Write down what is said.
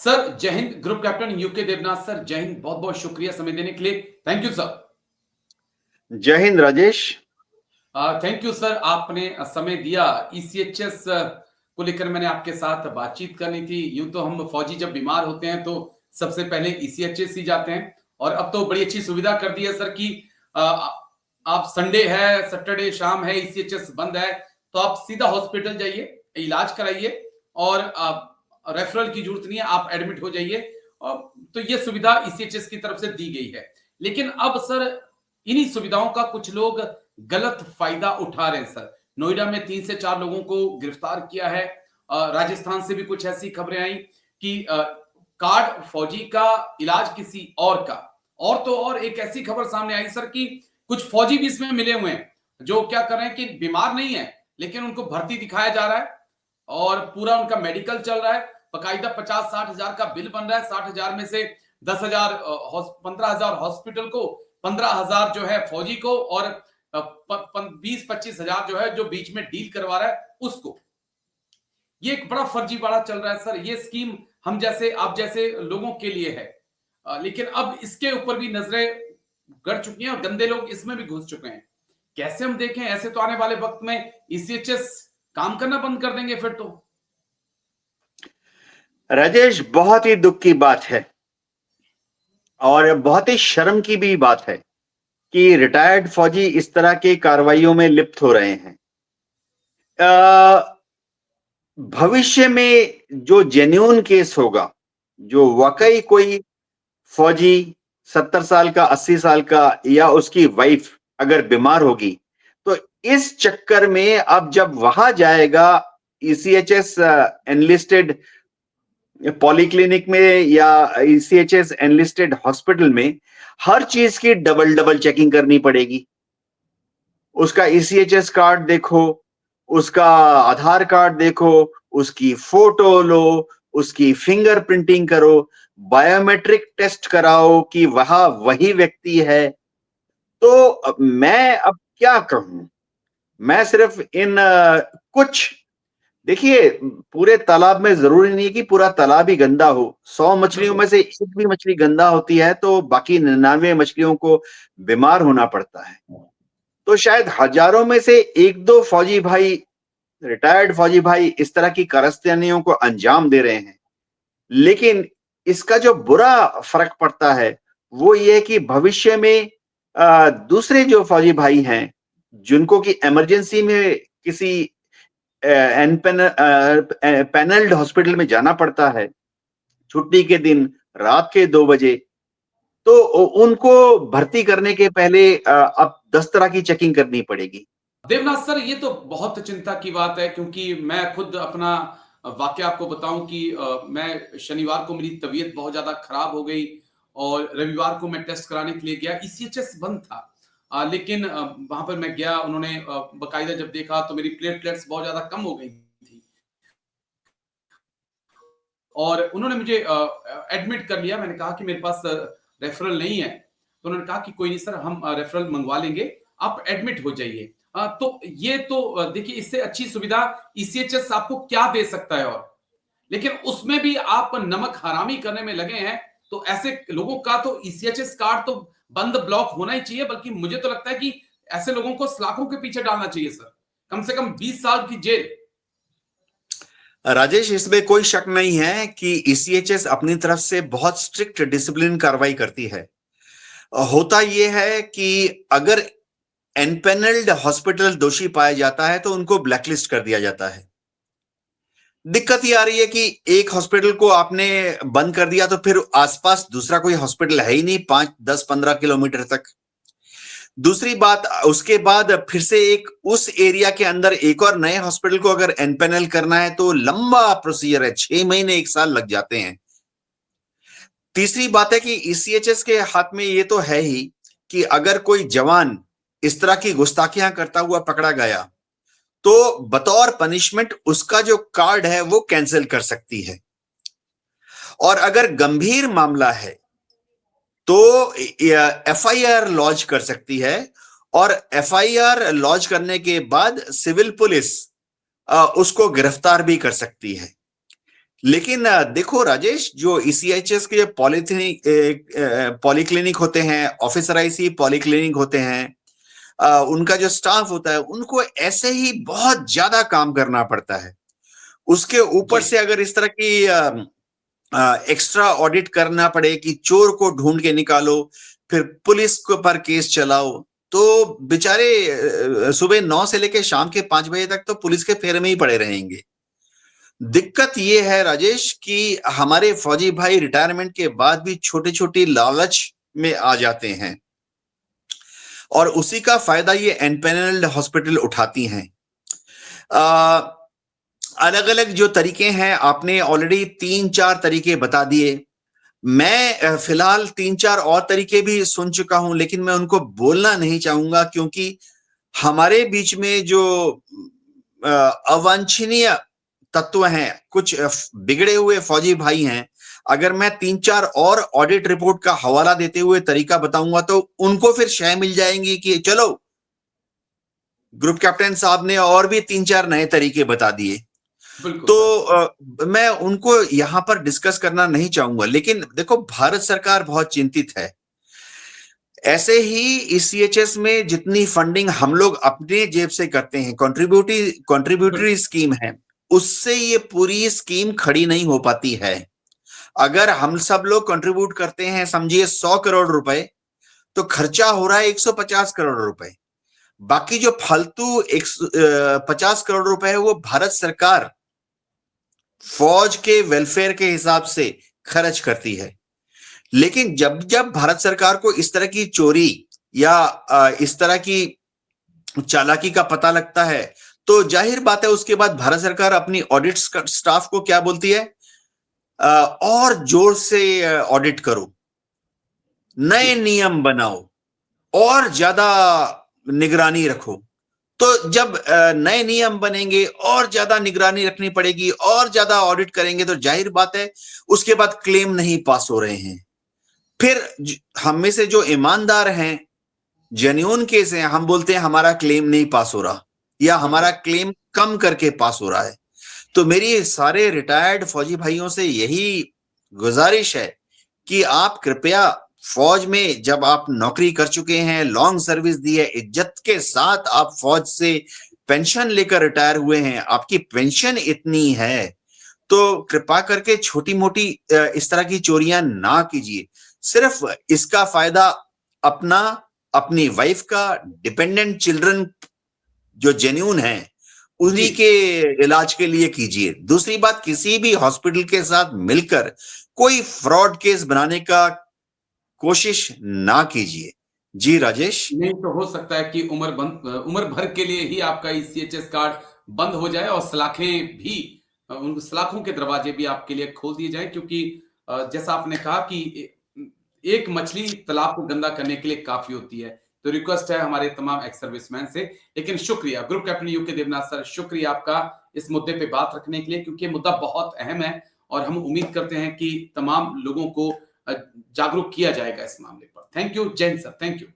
Sir जय हिंद। Group captain UK Devnath sir, जय हिंद। बहुत बहुत शुक्रिया समय देने के लिए। Thank you sir. जय हिंद राजेश। थैंक यू सर, आपने समय दिया। ईसीएचएस को लेकर मैंने आपके साथ बातचीत करनी थी। यूं तो हम फौजी जब बीमार होते हैं तो सबसे पहले ईसीएचएस ही जाते हैं, और अब तो बड़ी अच्छी सुविधा कर दी है सर कि आप संडे है, सैटरडे शाम है, ईसीएचएस बंद है तो आप सीधा हॉस्पिटल जाइए, इलाज कराइए, और रेफरल की जरूरत नहीं है, आप एडमिट हो जाइए। तो ये सुविधा ईसीएचएस की तरफ से दी गई है। लेकिन अब सर इन्हीं सुविधाओं का कुछ लोग गलत फायदा उठा रहे हैं सर। नोएडा में 3 से 4 लोगों को गिरफ्तार किया है। राजस्थान से भी कुछ ऐसी खबरें आई कि कार्ड फौजी का, इलाज किसी और का। और तो और एक ऐसी खबर सामने आई सर कि कुछ फौजी भी इसमें मिले हुए हैं जो क्या कर रहे हैं कि बीमार नहीं है लेकिन उनको भर्ती दिखाया जा रहा है और पूरा उनका मेडिकल चल रहा है। बकायदा 50-60 हजार का बिल बन रहा है। 60 हजार में से 10,000 15,000 हॉस्पिटल को, 15,000 जो है फौजी को, और 20-25 हजार जो है जो बीच में डील करवा रहा है उसको। ये एक बड़ा फर्जीवाड़ा चल रहा है सर। ये स्कीम हम जैसे, आप जैसे लोगों के लिए है, लेकिन अब इसके ऊपर भी नजरें गड़ चुकी हैं और गंदे लोग इसमें भी घुस चुके हैं। कैसे हम देखें? ऐसे तो आने वाले वक्त में ईसीएचएस काम करना बंद कर देंगे फिर तो। राजेश, बहुत ही दुख की बात है और बहुत ही शर्म की भी बात है कि रिटायर्ड फौजी इस तरह की कार्रवाइयों में लिप्त हो रहे हैं। भविष्य में जो जेन्युइन केस होगा, जो वाकई कोई फौजी 70 साल का, 80 साल का या उसकी वाइफ अगर बीमार होगी तो इस चक्कर में अब जब वहां जाएगा ईसीएचएस एनलिस्टेड पॉलीक्लिनिक में या ईसीएचएस एनलिस्टेड हॉस्पिटल में, हर चीज की डबल डबल चेकिंग करनी पड़ेगी। उसका ईसीएचएस कार्ड देखो, उसका आधार कार्ड देखो, उसकी फोटो लो, उसकी फिंगर प्रिंटिंग करो, बायोमेट्रिक टेस्ट कराओ कि वह वही व्यक्ति है। तो मैं अब क्या कहूं? मैं सिर्फ इन कुछ, देखिए, पूरे तालाब में जरूरी नहीं कि पूरा तालाब ही गंदा हो। 100 मछलियों में से एक भी मछली गंदा होती है तो बाकी 99 मछलियों को बीमार होना पड़ता है। तो शायद हजारों में से एक दो फौजी भाई, रिटायर्ड फौजी भाई इस तरह की कारस्तानियों को अंजाम दे रहे हैं, लेकिन इसका जो बुरा फर्क पड़ता है वो ये कि भविष्य में दूसरे जो फौजी भाई हैं जिनको कि इमरजेंसी में किसी पैनल्ड हॉस्पिटल में जाना पड़ता है छुट्टी के दिन रात के 2 बजे, तो उनको भर्ती करने के पहले अब 10 तरह की चेकिंग करनी पड़ेगी। देवनाथ सर, ये तो बहुत चिंता की बात है, क्योंकि मैं खुद अपना वाकया आपको बताऊं कि मैं शनिवार को मेरी तबीयत बहुत ज्यादा खराब हो गई और रविवार को मैं टेस्ट कराने के लिए गया। ईसीएचएस बंद था, लेकिन वहां पर मैं गया। उन्होंने बकायदा जब देखा तो मेरी प्लेटलेट्स बहुत ज्यादा कम हो गई थी और उन्होंने मुझे एडमिट कर लिया। मैंने कहा कि मेरे पास रेफरल नहीं है, तो उन्होंने कहा कि कोई नहीं सर, हम रेफरल मंगवा लेंगे, आप एडमिट हो जाइए। तो ये तो देखिए, इससे अच्छी सुविधा ईसीएचएस आपको क्या दे सकता है। और लेकिन उसमें भी आप नमक हरामी करने में लगे हैं, तो ऐसे लोगों का तो ईसीएचएस कार्ड तो बंद, ब्लॉक होना ही चाहिए। बल्कि मुझे तो लगता है कि ऐसे लोगों को सलाखों के पीछे डालना चाहिए सर, कम से कम 20 साल की जेल। राजेश, इसमें कोई शक नहीं है कि ईसीएचएस अपनी तरफ से बहुत स्ट्रिक्ट डिसिप्लिन कार्रवाई करती है। होता यह है कि अगर एनपेनल्ड हॉस्पिटल दोषी पाया जाता है तो उनको ब्लैकलिस्ट कर दिया जाता है। दिक्कत ये आ रही है कि एक हॉस्पिटल को आपने बंद कर दिया तो फिर आसपास दूसरा कोई हॉस्पिटल है ही नहीं 5, 10, 15 किलोमीटर तक। दूसरी बात, उसके बाद फिर से एक उस एरिया के अंदर एक और नए हॉस्पिटल को अगर एनपेनल करना है तो लंबा प्रोसीजर है, 6 महीने 1 साल लग जाते हैं। तीसरी बात है कि ईसीएचएस के हाथ में ये तो है ही कि अगर कोई जवान इस तरह की गुस्ताखियां करता हुआ पकड़ा गया तो बतौर पनिशमेंट उसका जो कार्ड है वो कैंसिल कर सकती है। और अगर गंभीर मामला है तो एफआईआर लॉन्च कर सकती है, और एफआईआर लॉन्च करने के बाद सिविल पुलिस उसको गिरफ्तार भी कर सकती है। लेकिन देखो राजेश, जो ईसीएचएस के पॉलीक्लिनिक होते हैं, ऑफिसराइजी पॉलीक्लिनिक होते हैं, उनका जो स्टाफ होता है, उनको ऐसे ही बहुत ज्यादा काम करना पड़ता है। उसके ऊपर जी से अगर इस तरह की एक्स्ट्रा ऑडिट करना पड़े कि चोर को ढूंढ के निकालो, फिर पुलिस को पर केस चलाओ, तो बेचारे सुबह 9 से लेकर शाम के 5 बजे तक तो पुलिस के फेरे में ही पड़े रहेंगे। दिक्कत ये है राजेश कि हमारे फौजी भाई रिटायरमेंट के बाद भी छोटी छोटी लालच में आ जाते हैं, और उसी का फायदा ये एनपेनल्ड हॉस्पिटल उठाती हैं। अलग अलग जो तरीके हैं, आपने ऑलरेडी 3-4 तरीके बता दिए। मैं फिलहाल 3-4 और तरीके भी सुन चुका हूं, लेकिन मैं उनको बोलना नहीं चाहूंगा, क्योंकि हमारे बीच में जो अवांछनीय तत्व हैं, कुछ बिगड़े हुए फौजी भाई हैं, अगर मैं 3-4 और ऑडिट रिपोर्ट का हवाला देते हुए तरीका बताऊंगा तो उनको फिर शय मिल जाएंगी कि चलो, ग्रुप कैप्टन साहब ने और भी 3-4 नए तरीके बता दिए। तो मैं उनको यहां पर डिस्कस करना नहीं चाहूंगा। लेकिन देखो, भारत सरकार बहुत चिंतित है। ऐसे ही ईसीएचएस में जितनी फंडिंग हम लोग अपने जेब से करते हैं, कंट्रीब्यूटरी स्कीम है, उससे ये पूरी स्कीम खड़ी नहीं हो पाती है। अगर हम सब लोग कंट्रीब्यूट करते हैं, समझिए 100 करोड़ रुपए, तो खर्चा हो रहा है 150 करोड़ रुपए। बाकी जो फालतू 50 करोड़ रुपए है, वो भारत सरकार फौज के वेलफेयर के हिसाब से खर्च करती है। लेकिन जब जब भारत सरकार को इस तरह की चोरी या इस तरह की चालाकी का पता लगता है, तो जाहिर बात है उसके बाद भारत सरकार अपनी ऑडिट स्टाफ को क्या बोलती है, और जोर से ऑडिट करो, नए नियम बनाओ, और ज्यादा निगरानी रखो। तो जब नए नियम बनेंगे और ज्यादा निगरानी रखनी पड़ेगी और ज्यादा ऑडिट करेंगे, तो जाहिर बात है उसके बाद क्लेम नहीं पास हो रहे हैं। फिर हम में से जो ईमानदार हैं, जेन्युइन केस है, हम बोलते हैं हमारा क्लेम नहीं पास हो रहा, या हमारा क्लेम कम करके पास हो रहा है। तो मेरी सारे रिटायर्ड फौजी भाइयों से यही गुजारिश है कि आप कृपया फौज में जब आप नौकरी कर चुके हैं, लॉन्ग सर्विस दी है, इज्जत के साथ आप फौज से पेंशन लेकर रिटायर हुए हैं, आपकी पेंशन इतनी है, तो कृपा करके छोटी मोटी इस तरह की चोरियां ना कीजिए। सिर्फ इसका फायदा अपना, अपनी वाइफ का, डिपेंडेंट चिल्ड्रन जो जेन्युइन है उन्हीं के इलाज के लिए कीजिए। दूसरी बात, किसी भी हॉस्पिटल के साथ मिलकर कोई फ्रॉड केस बनाने का कोशिश ना कीजिए। जी राजेश। नहीं तो हो सकता है कि उम्र भर के लिए ही आपका ईसीएचएस कार्ड बंद हो जाए और सलाखें भी, उन सलाखों के दरवाजे भी आपके लिए खोल दिए जाए, क्योंकि जैसा आपने कहा कि एक मछली तालाब को गंदा करने के लिए काफी होती है। तो रिक्वेस्ट है हमारे तमाम एक्स सर्विसमैन से। लेकिन शुक्रिया group captain UK Devnath sir, शुक्रिया आपका इस मुद्दे पे बात रखने के लिए, क्योंकि मुद्दा बहुत अहम है और हम उम्मीद करते हैं कि तमाम लोगों को जागरूक किया जाएगा इस मामले पर। थैंक यू, जय हिंद सर, थैंक यू।